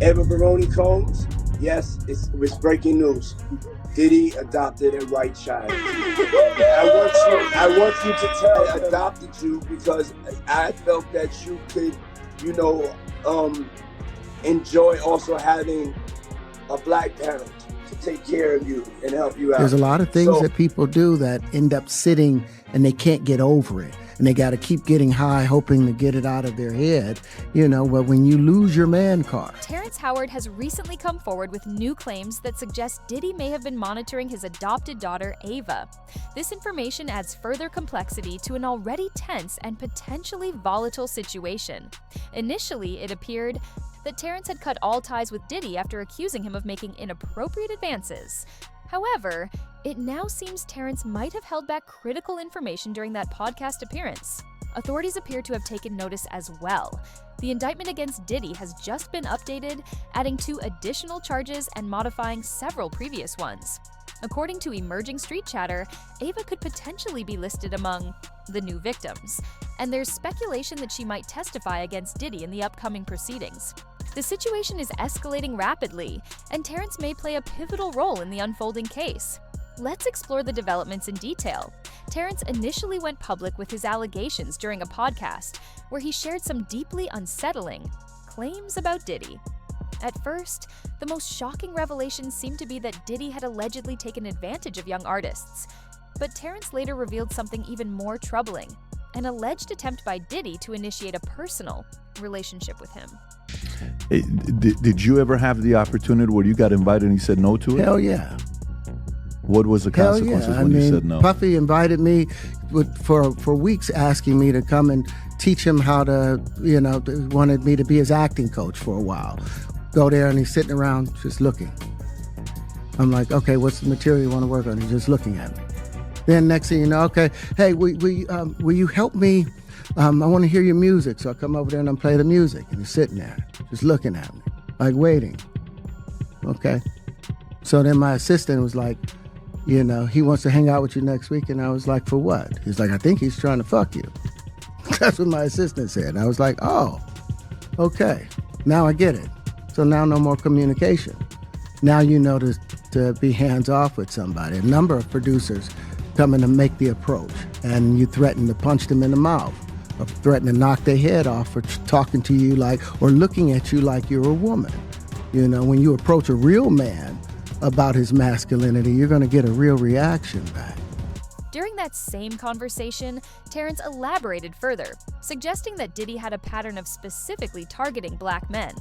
Ava Baroni Combs, yes, it's breaking news. Diddy adopted a white child. I want you to tell I adopted you because I felt that you could, enjoy also having a black parent to take care of you and help you out. There's a lot of things that people do that end up sitting and they can't get over it. And they got to keep getting high, hoping to get it out of their head, but when you lose your man card. Terrence Howard has recently come forward with new claims that suggest Diddy may have been monitoring his adopted daughter, Ava. This information adds further complexity to an already tense and potentially volatile situation. Initially, it appeared that Terrence had cut all ties with Diddy after accusing him of making inappropriate advances. However, it now seems Terrence might have held back critical information during that podcast appearance. Authorities appear to have taken notice as well. The indictment against Diddy has just been updated, adding 2 additional charges and modifying several previous ones. According to emerging street chatter, Ava could potentially be listed among the new victims, and there's speculation that she might testify against Diddy in the upcoming proceedings. The situation is escalating rapidly, and Terrence may play a pivotal role in the unfolding case. Let's explore the developments in detail. Terrence initially went public with his allegations during a podcast, where he shared some deeply unsettling claims about Diddy. At first, the most shocking revelations seemed to be that Diddy had allegedly taken advantage of young artists. But Terrence later revealed something even more troubling, an alleged attempt by Diddy to initiate a personal relationship with him. Hey, did you ever have the opportunity where you got invited and you said no to it? Hell yeah. What was the consequences when you said no? Puffy invited me for weeks, asking me to come and teach him how to, wanted me to be his acting coach for a while. Go there and he's sitting around just looking. I'm like, okay, what's the material you want to work on? He's just looking at me. Then next thing you know, okay, hey, will you help me? I want to hear your music. So I come over there and I play the music. And he's sitting there, just looking at me, like waiting. Okay. So then my assistant was like, he wants to hang out with you next week. And I was like, for what? He's like, I think he's trying to fuck you. That's what my assistant said. And I was like, oh, okay. Now I get it. So now no more communication. Now you know to be hands off with somebody. A number of producers coming to make the approach, and you threaten to punch them in the mouth, or threaten to knock their head off for talking to you or looking at you like you're a woman. When you approach a real man about his masculinity, you're going to get a real reaction back. During that same conversation, Terrence elaborated further, suggesting that Diddy had a pattern of specifically targeting black men.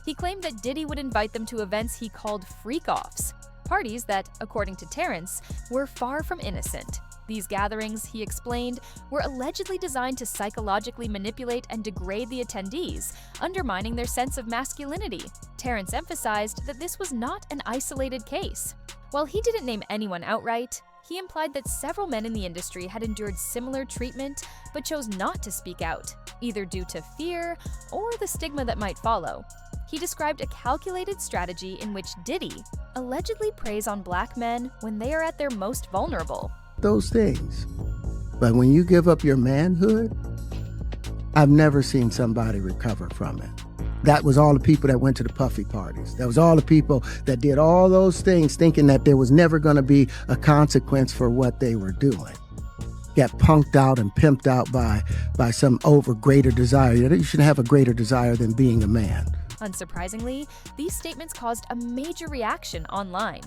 He claimed that Diddy would invite them to events he called freak-offs, parties that, according to Terrence, were far from innocent. These gatherings, he explained, were allegedly designed to psychologically manipulate and degrade the attendees, undermining their sense of masculinity. Terrence emphasized that this was not an isolated case. While he didn't name anyone outright, he implied that several men in the industry had endured similar treatment but chose not to speak out, either due to fear or the stigma that might follow. He described a calculated strategy in which Diddy allegedly preys on black men when they are at their most vulnerable. Those things. But when you give up your manhood, I've never seen somebody recover from it. That was all the people that went to the Puffy parties. That was all the people that did all those things thinking that there was never going to be a consequence for what they were doing. Got punked out and pimped out by some greater desire. You shouldn't have a greater desire than being a man. Unsurprisingly, these statements caused a major reaction online.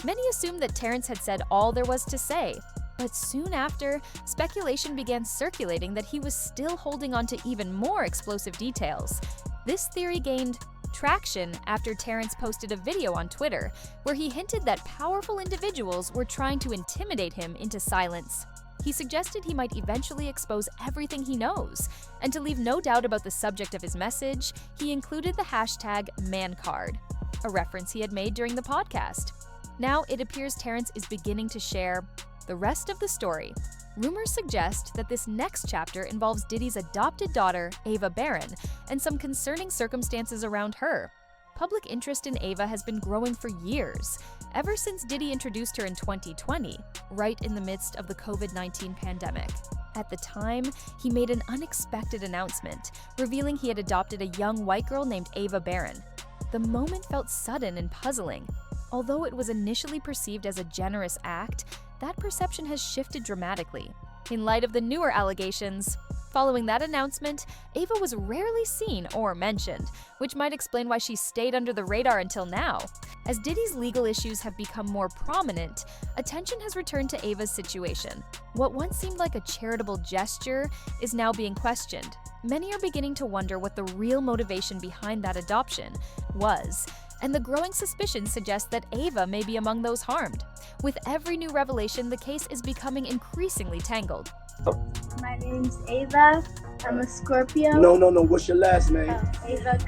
Many assumed that Terrence had said all there was to say, but soon after, speculation began circulating that he was still holding on to even more explosive details. This theory gained traction after Terrence posted a video on Twitter where he hinted that powerful individuals were trying to intimidate him into silence. He suggested he might eventually expose everything he knows, and to leave no doubt about the subject of his message, he included the hashtag #ManCard, a reference he had made during the podcast. Now it appears Terrence is beginning to share the rest of the story. Rumors suggest that this next chapter involves Diddy's adopted daughter, Ava Barron, and some concerning circumstances around her. Public interest in Ava has been growing for years, ever since Diddy introduced her in 2020, right in the midst of the COVID-19 pandemic. At the time, he made an unexpected announcement, revealing he had adopted a young white girl named Ava Barron. The moment felt sudden and puzzling. Although it was initially perceived as a generous act, that perception has shifted dramatically. In light of the newer allegations, following that announcement, Ava was rarely seen or mentioned, which might explain why she stayed under the radar until now. As Diddy's legal issues have become more prominent, attention has returned to Ava's situation. What once seemed like a charitable gesture is now being questioned. Many are beginning to wonder what the real motivation behind that adoption was, and the growing suspicion suggests that Ava may be among those harmed. With every new revelation, the case is becoming increasingly tangled. My name's Ava. I'm a Scorpio. No. What's your last name? Ava.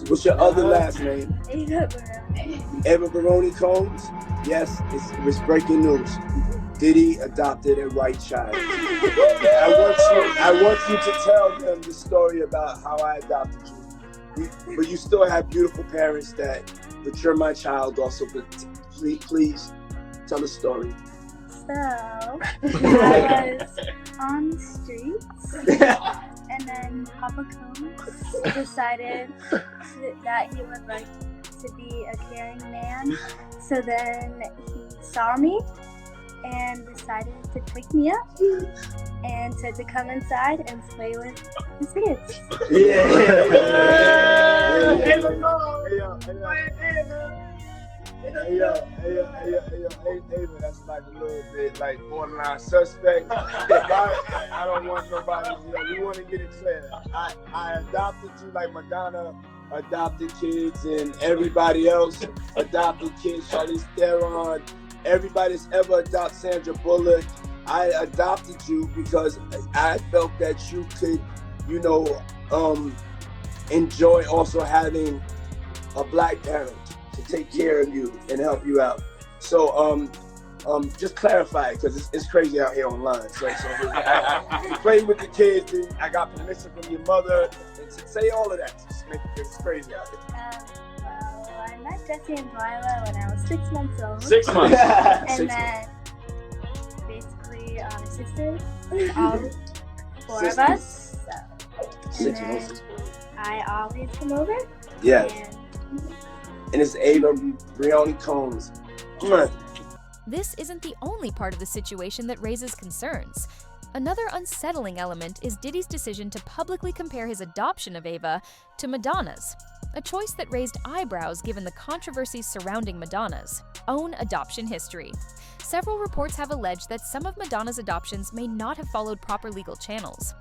What's your other last name? Ava Baroni. Ava Baroni Combs? Yes, it's breaking news. Diddy adopted a white child. I want you to tell them the story about how I adopted you. But you still have beautiful parents but you're my child also. But please tell the story. So, I was on the streets, and then Papa Combs decided that he would like to be a caring man. So then he saw me and decided to pick me up and said to come inside and play with his kids. Ava, that's like a little bit like borderline suspect. I don't want nobody, we want to get it clear. I adopted you like Madonna adopted kids and everybody else adopted kids, Charlize Theron, everybody that's ever adopted Sandra Bullock. I adopted you because I felt that you could, enjoy also having a black parent to take care of you and help you out. So just clarify it, because it's crazy out here online. So I played with the kids, and I got permission from your mother, and say all of that. It's crazy out here. Well, I met Jesse and Delilah when I was 6 months old. 6 months. And then basically sisters, all 4 of us. So, and then I always come over. Yes. And it's Ava Baroni Combs. This isn't the only part of the situation that raises concerns. Another unsettling element is Diddy's decision to publicly compare his adoption of Ava to Madonna's, a choice that raised eyebrows given the controversies surrounding Madonna's own adoption history. Several reports have alleged that some of Madonna's adoptions may not have followed proper legal channels.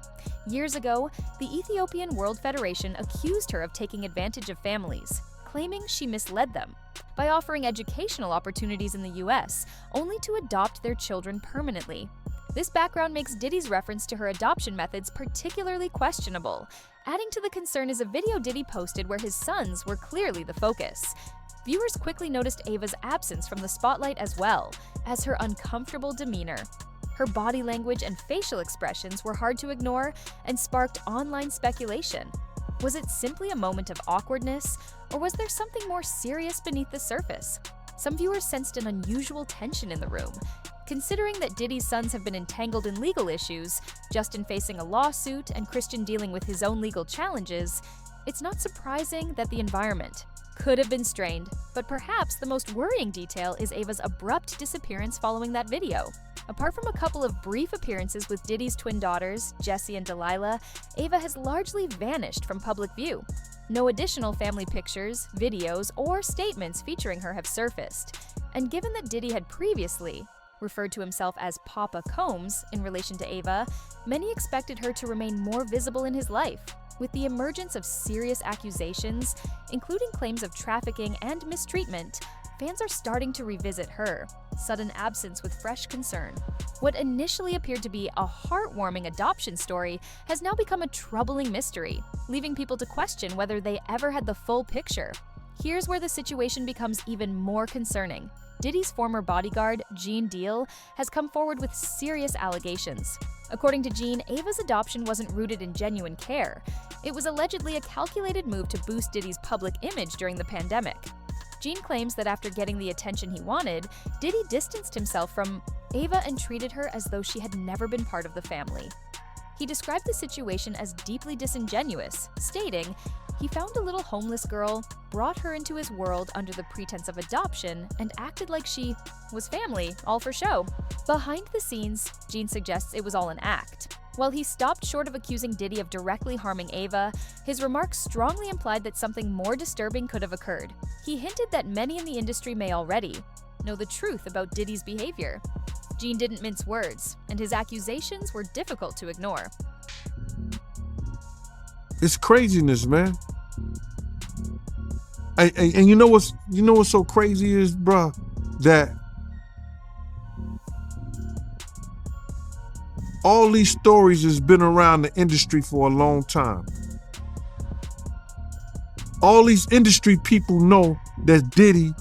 Years ago, the Ethiopian World Federation accused her of taking advantage of families, claiming she misled them by offering educational opportunities in the US, only to adopt their children permanently. This background makes Diddy's reference to her adoption methods particularly questionable. Adding to the concern is a video Diddy posted where his sons were clearly the focus. Viewers quickly noticed Ava's absence from the spotlight as well, as her uncomfortable demeanor. Her body language and facial expressions were hard to ignore and sparked online speculation. Was it simply a moment of awkwardness, or was there something more serious beneath the surface? Some viewers sensed an unusual tension in the room. Considering that Diddy's sons have been entangled in legal issues, Justin facing a lawsuit and Christian dealing with his own legal challenges, it's not surprising that the environment could have been strained. But perhaps the most worrying detail is Ava's abrupt disappearance following that video. Apart from a couple of brief appearances with Diddy's twin daughters, Jessie and Delilah, Ava has largely vanished from public view. No additional family pictures, videos, or statements featuring her have surfaced. And given that Diddy had previously referred to himself as Papa Combs in relation to Ava, many expected her to remain more visible in his life. With the emergence of serious accusations, including claims of trafficking and mistreatment, fans are starting to revisit her sudden absence with fresh concern. What initially appeared to be a heartwarming adoption story has now become a troubling mystery, leaving people to question whether they ever had the full picture. Here's where the situation becomes even more concerning. Diddy's former bodyguard, Gene Deal, has come forward with serious allegations. According to Gene, Ava's adoption wasn't rooted in genuine care. It was allegedly a calculated move to boost Diddy's public image during the pandemic. Gene claims that after getting the attention he wanted, Diddy distanced himself from Ava entreated her as though she had never been part of the family. He described the situation as deeply disingenuous, stating, "He found a little homeless girl, brought her into his world under the pretense of adoption, and acted like she was family, all for show." Behind the scenes, Gene suggests it was all an act. While he stopped short of accusing Diddy of directly harming Ava, his remarks strongly implied that something more disturbing could have occurred. He hinted that many in the industry may already know the truth about Diddy's behavior. Gene didn't mince words, and his accusations were difficult to ignore. It's craziness, man. And you know what's so crazy is, bruh, that all these stories has been around the industry for a long time. All these industry people know that Diddy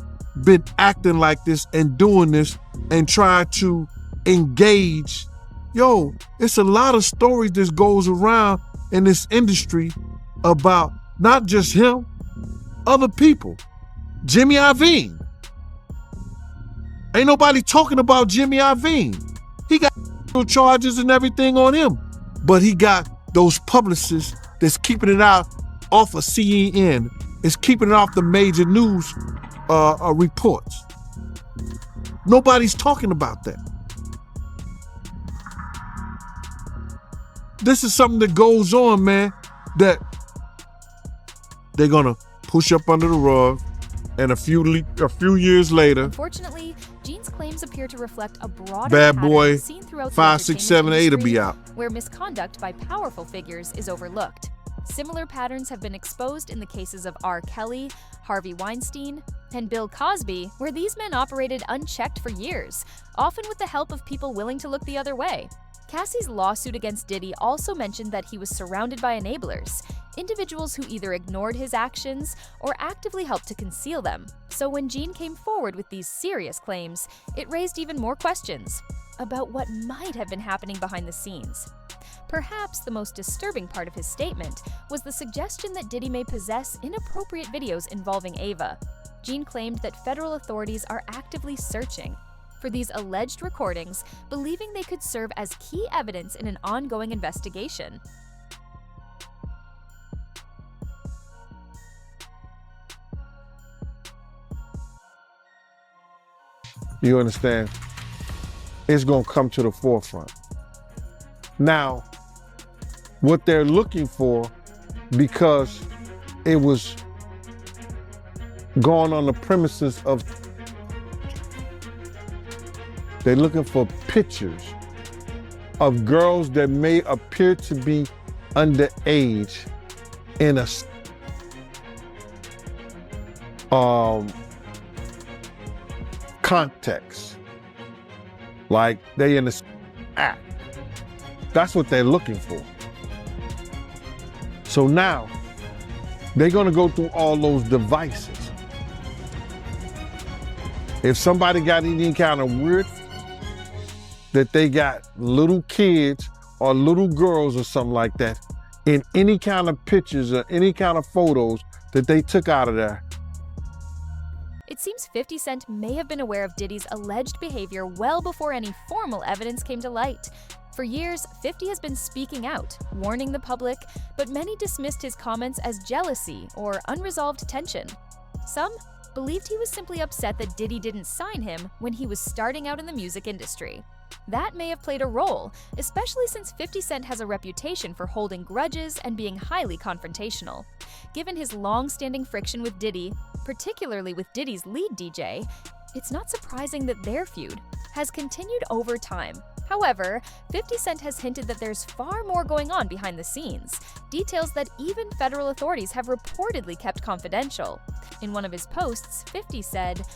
been acting like this and doing this and try to engage. Yo, it's a lot of stories that goes around in this industry about not just him, other people. Jimmy Iovine. Ain't nobody talking about Jimmy Iovine. He got charges and everything on him, but he got those publicists that's keeping it out off of CNN. It's keeping it off the major news reports. Nobody's talking about that. This is something that goes on, man, that they're gonna push up under the rug, and a few years later, unfortunately, Gene's claims appear to reflect a broader Bad pattern Boy seen throughout the 5, 6, 7, 8 will be industry, out. where misconduct by powerful figures is overlooked. Similar patterns have been exposed in the cases of R. Kelly, Harvey Weinstein, and Bill Cosby, where these men operated unchecked for years, often with the help of people willing to look the other way. Cassie's lawsuit against Diddy also mentioned that he was surrounded by enablers, individuals who either ignored his actions or actively helped to conceal them. So when Gene came forward with these serious claims, it raised even more questions about what might have been happening behind the scenes. Perhaps the most disturbing part of his statement was the suggestion that Diddy may possess inappropriate videos involving Ava. Gene claimed that federal authorities are actively searching for these alleged recordings, believing they could serve as key evidence in an ongoing investigation. You understand? It's gonna come to the forefront. Now, what they're looking for, because it was going on the premises of, they're looking for pictures of girls that may appear to be underage in a context, like they in the act. That's what they're looking for. So now they're gonna go through all those devices. If somebody got any kind of weird that they got little kids or little girls or something like that in any kind of pictures or any kind of photos that they took out of there. It seems 50 Cent may have been aware of Diddy's alleged behavior well before any formal evidence came to light. For years, 50 has been speaking out, warning the public, but many dismissed his comments as jealousy or unresolved tension. Some believed he was simply upset that Diddy didn't sign him when he was starting out in the music industry. That may have played a role, especially since 50 Cent has a reputation for holding grudges and being highly confrontational. Given his long-standing friction with Diddy, particularly with Diddy's lead DJ, it's not surprising that their feud has continued over time. However, 50 Cent has hinted that there's far more going on behind the scenes, details that even federal authorities have reportedly kept confidential. In one of his posts, 50 said,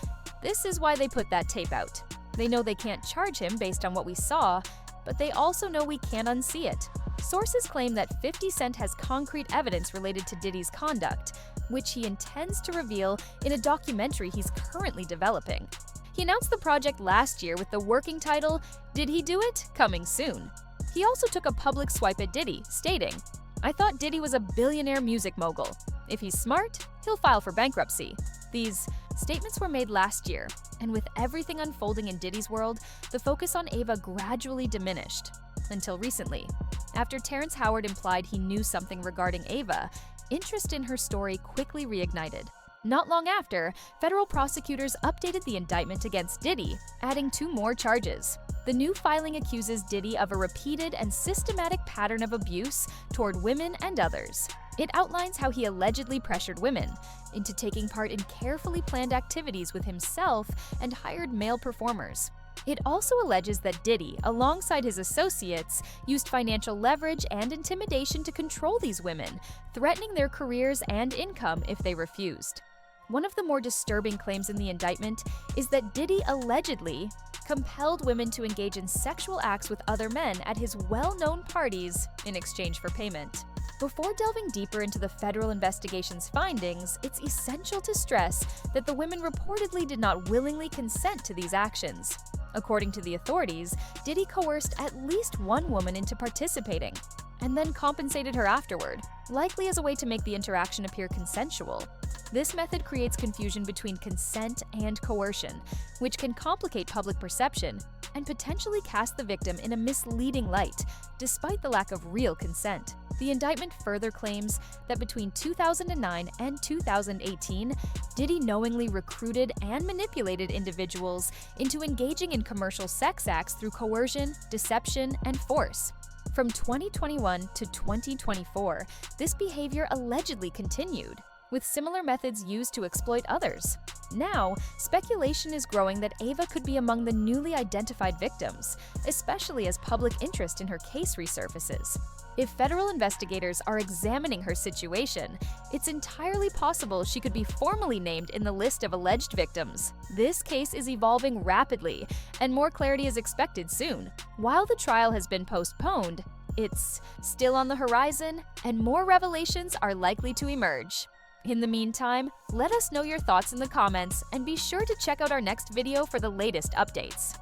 "This is why they put that tape out. They know they can't charge him based on what we saw, but they also know we can't unsee it." Sources claim that 50 Cent has concrete evidence related to Diddy's conduct, which he intends to reveal in a documentary he's currently developing. He announced the project last year with the working title, "Did He Do It? Coming Soon." He also took a public swipe at Diddy, stating, "I thought Diddy was a billionaire music mogul. If he's smart, he'll file for bankruptcy." These statements were made last year, And with everything unfolding in Diddy's world, the focus on Ava gradually diminished. Until recently. After Terrence Howard implied he knew something regarding Ava, interest in her story quickly reignited. Not long after, federal prosecutors updated the indictment against Diddy, adding 2 more charges. The new filing accuses Diddy of a repeated and systematic pattern of abuse toward women and others. It outlines how he allegedly pressured women into taking part in carefully planned activities with himself and hired male performers. It also alleges that Diddy, alongside his associates, used financial leverage and intimidation to control these women, threatening their careers and income if they refused. One of the more disturbing claims in the indictment is that Diddy allegedly compelled women to engage in sexual acts with other men at his well-known parties in exchange for payment. Before delving deeper into the federal investigation's findings, it's essential to stress that the women reportedly did not willingly consent to these actions. According to the authorities, Diddy coerced at least one woman into participating, and then compensated her afterward, likely as a way to make the interaction appear consensual. This method creates confusion between consent and coercion, which can complicate public perception and potentially cast the victim in a misleading light, despite the lack of real consent. The indictment further claims that between 2009 and 2018, Diddy knowingly recruited and manipulated individuals into engaging in commercial sex acts through coercion, deception, and force. From 2021 to 2024, this behavior allegedly continued, with similar methods used to exploit others. Now, speculation is growing that Ava could be among the newly identified victims, especially as public interest in her case resurfaces. If federal investigators are examining her situation, it's entirely possible she could be formally named in the list of alleged victims. This case is evolving rapidly, and more clarity is expected soon. While the trial has been postponed, it's still on the horizon, and more revelations are likely to emerge. In the meantime, let us know your thoughts in the comments, and be sure to check out our next video for the latest updates.